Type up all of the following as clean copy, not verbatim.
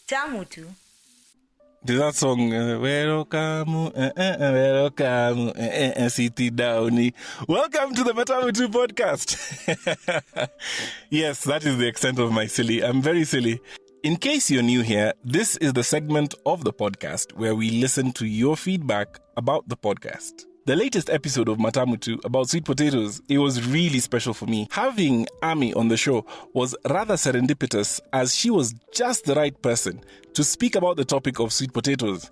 Matamu tu. There's that song, welcome, sit down. Welcome to the Matamu 2 podcast. Yes, that is the extent of my silly. I'm very silly. In case you're new here, this is the segment of the podcast where we listen to your feedback about the podcast. The latest episode of Matamu 2 about sweet potatoes, it was really special for me. Having Ami on the show was rather serendipitous as she was just the right person to speak about the topic of sweet potatoes.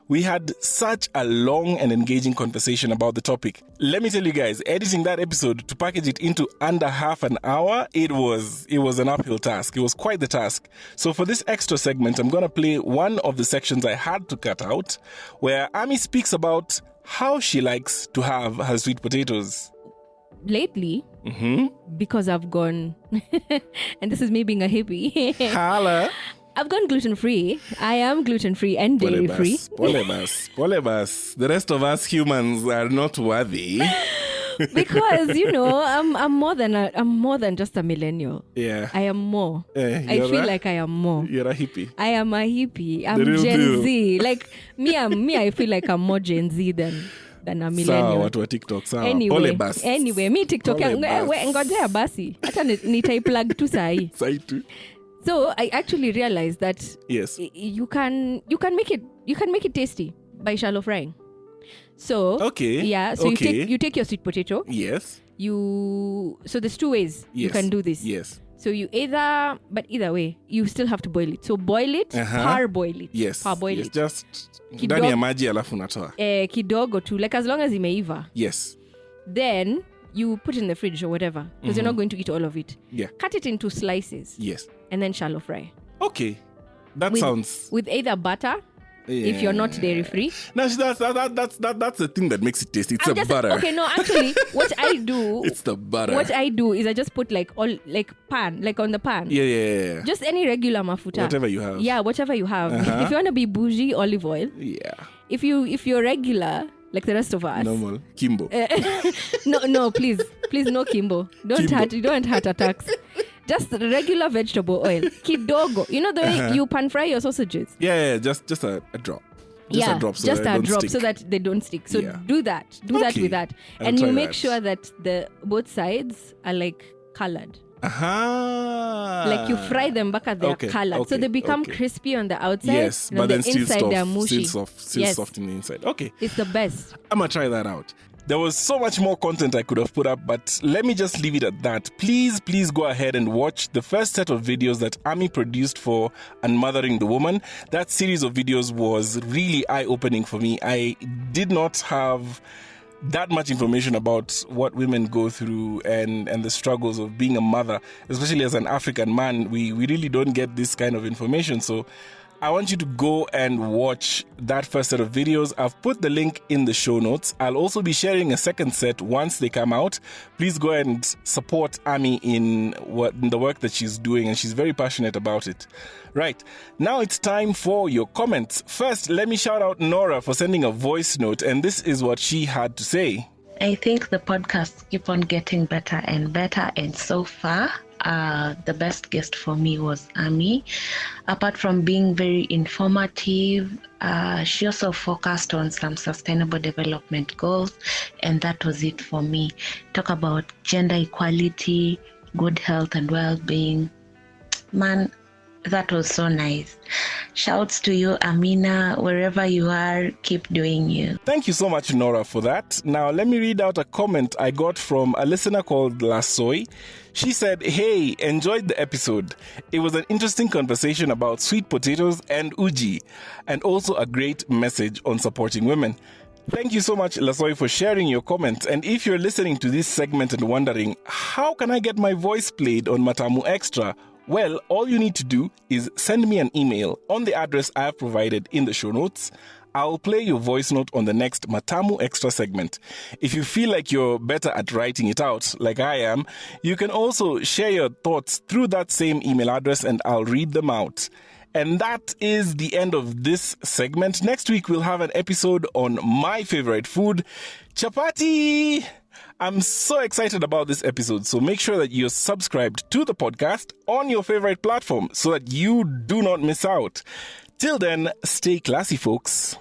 We had such a long and engaging conversation about the topic. Let me tell you guys, editing that episode to package it into under half an hour, it was an uphill task. It was quite the task. So for this extra segment, I'm going to play one of the sections I had to cut out, where Ami speaks about how she likes to have her sweet potatoes. Lately, because I've gone, and this is me being a hippie. Holla. I've gone gluten-free. I am gluten-free and dairy-free. Polebus. The rest of us humans are not worthy. Because, I'm more than just a millennial. Yeah. I am more. I feel like I am more. You're a hippie. I am a hippie. I'm Gen Z. Like, I feel like I'm more Gen Z than a millennial. Sawa, watu wa TikTok, sawa. Anyway, me TikTok, ngojea basi. Hata nitaiplug tu sahi. Sahi tu. So I actually realized that yes, you can make it tasty by shallow frying. So you take your sweet potato. Yes. So there's two ways you can do this. Yes. So either way, you still have to boil it. So boil it, parboil it. Yes. Parboil it. Just ndani ya maji alafu unatoa. Kidogo tu, like as long as imeiva. Yes. Then you put it in the fridge or whatever, because you're not going to eat all of it. Yeah. Cut it into slices. Yes. And then shallow fry. Okay. That sounds... With either butter, if you're not dairy free. No, that's the thing that makes it tasty. It's butter. Okay, no, actually, what I do... It's the butter. What I do is I just put pan, like on the pan. Yeah. Just any regular mafuta. Whatever you have. Yeah, whatever you have. If you want to be bougie, olive oil. Yeah. If you're regular, like the rest of us. Normal. Kimbo. No, please, no Kimbo. You don't want heart attacks. Just regular vegetable oil. Kidogo. You know the way you pan fry your sausages? Yeah, just a drop. Just a drop so that they don't stick. So do that. Do that with that. And you make sure that both sides are like colored. Like you fry them back at they're colored. So they become crispy on the outside. Yes, but then the inside they're mushy. Still soft in the inside. Okay. It's the best. I'm going to try that out. There was so much more content I could have put up, but let me just leave it at that. Please go ahead and watch the first set of videos that Ami produced for Unmothering the Woman. That series of videos was really eye-opening for me. I did not have that much information about what women go through and the struggles of being a mother, especially as an African man. We really don't get this kind of information. So I want you to go and watch that first set of videos. I've put the link in the show notes. I'll also be sharing a second set once they come out. Please go ahead and support Ami in the work that she's doing, and she's very passionate about it. Right, now it's time for your comments. First, let me shout out Nora for sending a voice note, and this is what she had to say. I think the podcasts keep on getting better and better, and so far, the best guest for me was Ami. Apart from being very informative, she also focused on some sustainable development goals, and that was it for me. Talk about gender equality, good health and well-being. Man, that was so nice. Shouts to you, Amina, wherever you are, keep doing you. Thank you so much, Nora, for that. Now, let me read out a comment I got from a listener called Lasoi. She said, hey, enjoyed the episode. It was an interesting conversation about sweet potatoes and uji, and also a great message on supporting women. Thank you so much, Lasoi, for sharing your comments. And if you're listening to this segment and wondering, how can I get my voice played on Matamu Extra? Well, all you need to do is send me an email on the address I have provided in the show notes. I'll play your voice note on the next Matamu Extra segment. If you feel like you're better at writing it out, like I am, you can also share your thoughts through that same email address and I'll read them out. And that is the end of this segment. Next week, we'll have an episode on my favorite food, chapati. I'm so excited about this episode, so make sure that you're subscribed to the podcast on your favorite platform so that you do not miss out. Till then, stay classy, folks.